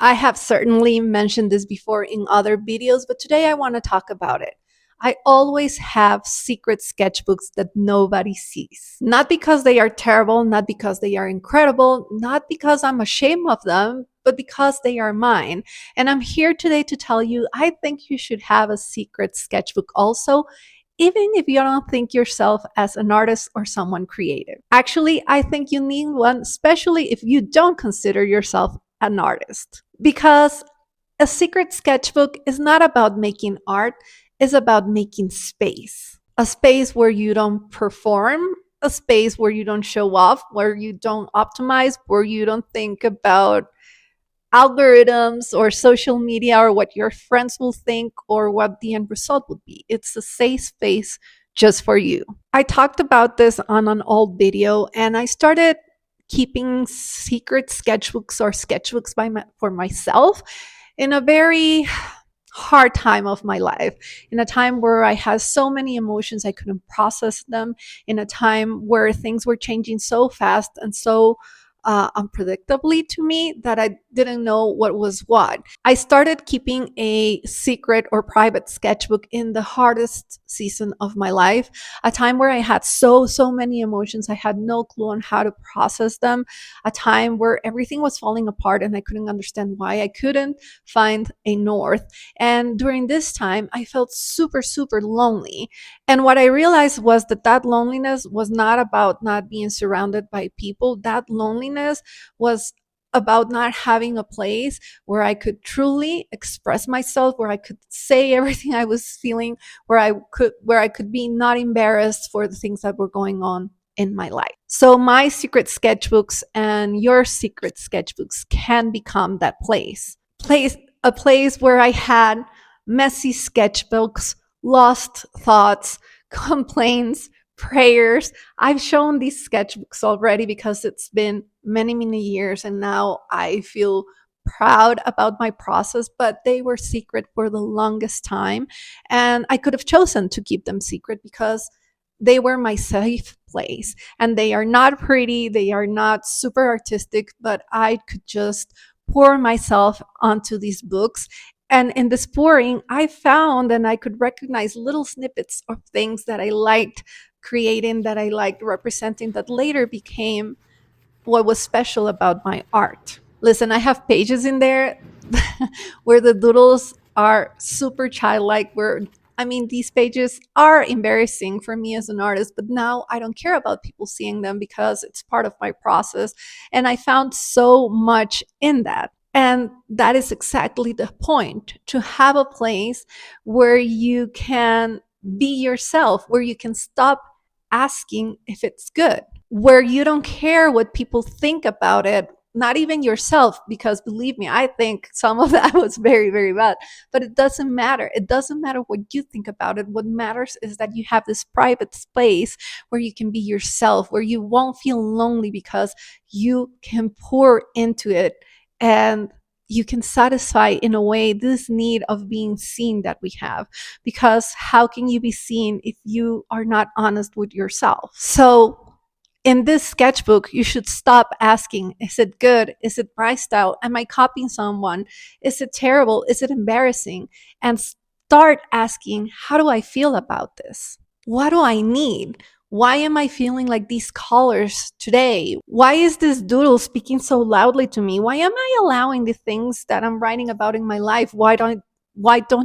I have certainly mentioned this before in other videos, but today I want to talk about it. I always have secret sketchbooks that nobody sees. Not because they are terrible, not because they are incredible, not because I'm ashamed of them, but because they are mine. And I'm here today to tell you I think you should have a secret sketchbook also, even if you don't think yourself as an artist or someone creative. Actually, I think you need one, especially if you don't consider yourself an artist. Because a secret sketchbook is not about making art, it's about making space. A space where you don't perform, a space where you don't show off, where you don't optimize, where you don't think about algorithms or social media or what your friends will think or what the end result would be. It's a safe space just for you. I talked about this on an old video and I started keeping secret sketchbooks or sketchbooks for myself in a very hard time of my life, in a time where I had so many emotions I couldn't process them, in a time where things were changing so fast and so unpredictably to me that I didn't know what was what. I started keeping a secret or private sketchbook in the hardest season of my life, a time where I had so many emotions. I had no clue on how to process them, a time where everything was falling apart and I couldn't understand why. I couldn't find a north. And during this time, I felt super lonely. And what I realized was that that loneliness was not about not being surrounded by people. That loneliness was about not having a place where I could truly express myself, where I could say everything I was feeling, where I could be not embarrassed for the things that were going on in my life. So my secret sketchbooks and your secret sketchbooks can become that place, a place where I had messy sketchbooks, lost thoughts, complaints, prayers. I've shown these sketchbooks already because it's been many years and now I feel proud about my process, but they were secret for the longest time. And I could have chosen to keep them secret because they were my safe place. And they are not pretty, they are not super artistic, but I could just pour myself onto these books. And in this pouring, I found and I could recognize little snippets of things that I liked creating, that I liked representing, that later became what was special about my art. Listen, I have pages in there where the doodles are super childlike, where I mean, these pages are embarrassing for me as an artist, but now I don't care about people seeing them because it's part of my process. And I found so much in that. And that is exactly the point, to have a place where you can be yourself, where you can stop asking if it's good, where you don't care what people think about it, not even yourself, because believe me, I think some of that was very bad, but it doesn't matter. It doesn't matter what you think about it. What matters is that you have this private space where you can be yourself, where you won't feel lonely because you can pour into it and you can satisfy in a way this need of being seen that we have, because how can you be seen if you are not honest with yourself? So in this sketchbook, you should stop asking, is it good? Is it priced out? Am I copying someone? Is it terrible? Is it embarrassing? And start asking, how do I feel about this? What do I need? Why am I feeling like these colors today? Why is this doodle speaking so loudly to me? Why am I allowing the things that I'm writing about in my life? Why don't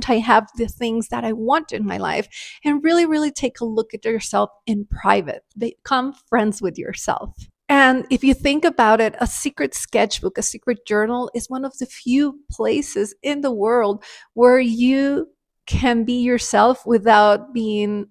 I have the things that I want in my life? And really take a look at yourself in private. Become friends with yourself. And if you think about it, a secret sketchbook, a secret journal is one of the few places in the world where you can be yourself without being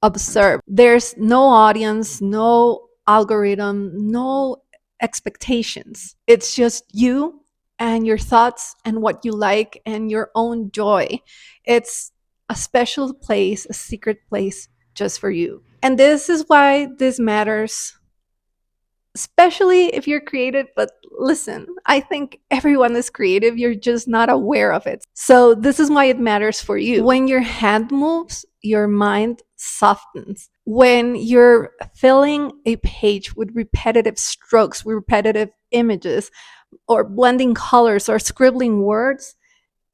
observed. There's no audience, no algorithm, no expectations. It's just you and your thoughts and what you like and your own joy. It's a special place, a secret place just for you. And this is why this matters, especially if you're creative. But listen, I think everyone is creative, you're just not aware of it. So this is why it matters for you. When your hand moves, your mind softens. When you're filling a page with repetitive strokes, with repetitive images, or blending colors or scribbling words,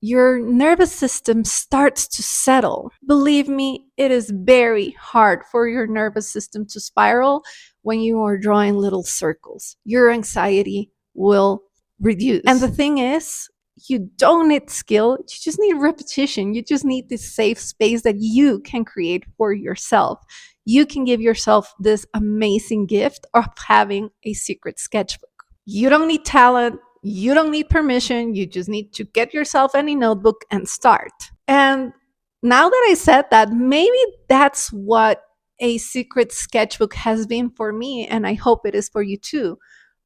your nervous system starts to settle. Believe me, it is very hard for your nervous system to spiral when you are drawing little circles. Your anxiety will reduce. And the thing is, you don't need skill, you just need repetition. You just need this safe space that you can create for yourself. You can give yourself this amazing gift of having a secret sketchbook. You don't need talent. You don't need permission. You just need to get yourself any notebook and start. And now that I said that, maybe that's what a secret sketchbook has been for me. And I hope it is for you too.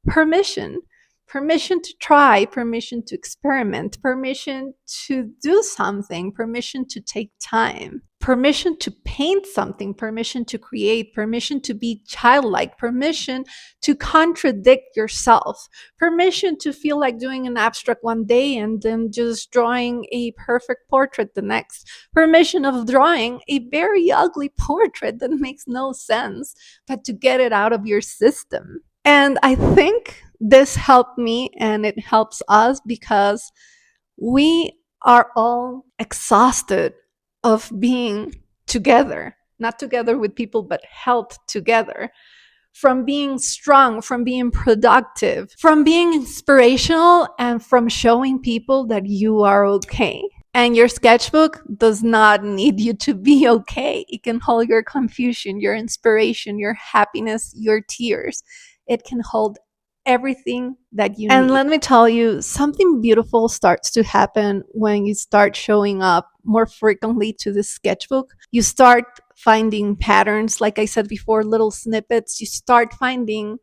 Permission. Permission to try, permission to experiment, permission to do something, permission to take time, permission to paint something, permission to create, permission to be childlike, permission to contradict yourself, permission to feel like doing an abstract one day and then just drawing a perfect portrait the next, permission of drawing a very ugly portrait that makes no sense, but to get it out of your system. And I think this helped me and it helps us because we are all exhausted of being together, not together with people, but held together, from being strong, from being productive, from being inspirational, and from showing people that you are okay. And your sketchbook does not need you to be okay. It can hold your confusion, your inspiration, your happiness, your tears. It can hold everything that you need. And let me tell you, something beautiful starts to happen when you start showing up more frequently to the sketchbook. You start finding patterns, like I said before, little snippets. You start finding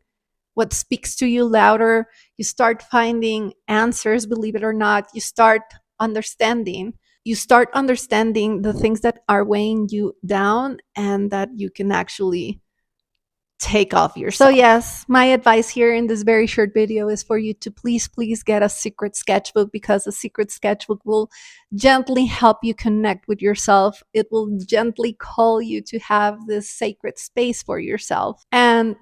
what speaks to you louder. You start finding answers, believe it or not. You start understanding. You start understanding the things that are weighing you down and that you can actually take off yourself. So yes, my advice here in this very short video is for you to please get a secret sketchbook, because a secret sketchbook will gently help you connect with yourself. It will gently call you to have this sacred space for yourself. And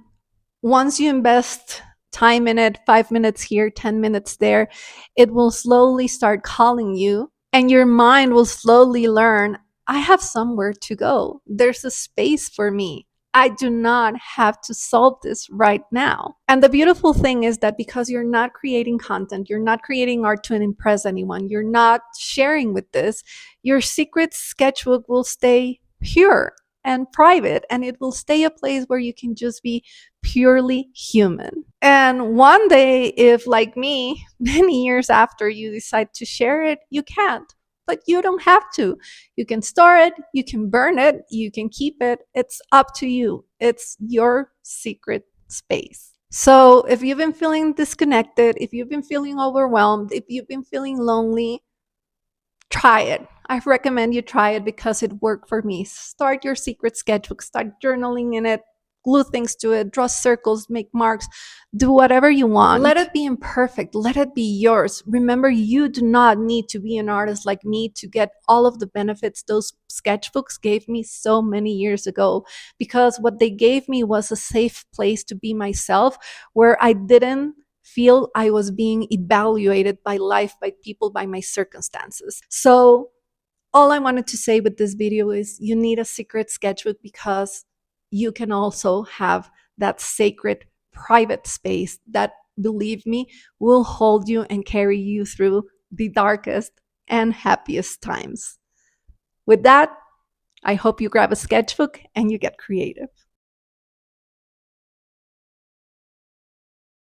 once you invest time in it, 5 minutes here, 10 minutes there, it will slowly start calling you, and your mind will slowly learn, I have somewhere to go. There's a space for me. I do not have to solve this right now. And the beautiful thing is that because you're not creating content, you're not creating art to impress anyone, you're not sharing with this, your secret sketchbook will stay pure and private, and it will stay a place where you can just be purely human. And one day, if like me, many years after you decide to share it, you can't. But you don't have to. You can store it, you can burn it, you can keep it. It's up to you. It's your secret space. So if you've been feeling disconnected, if you've been feeling overwhelmed, if you've been feeling lonely, try it. I recommend you try it because it worked for me. Start your secret sketchbook, start journaling in it, glue things to it, draw circles, make marks, do whatever you want. Let it be imperfect. Let it be yours. Remember, you do not need to be an artist like me to get all of the benefits those sketchbooks gave me so many years ago, because what they gave me was a safe place to be myself, where I didn't feel I was being evaluated by life, by people, by my circumstances. So all I wanted to say with this video is you need a secret sketchbook because you can also have that sacred private space that, believe me, will hold you and carry you through the darkest and happiest times. With that, I hope you grab a sketchbook and you get creative.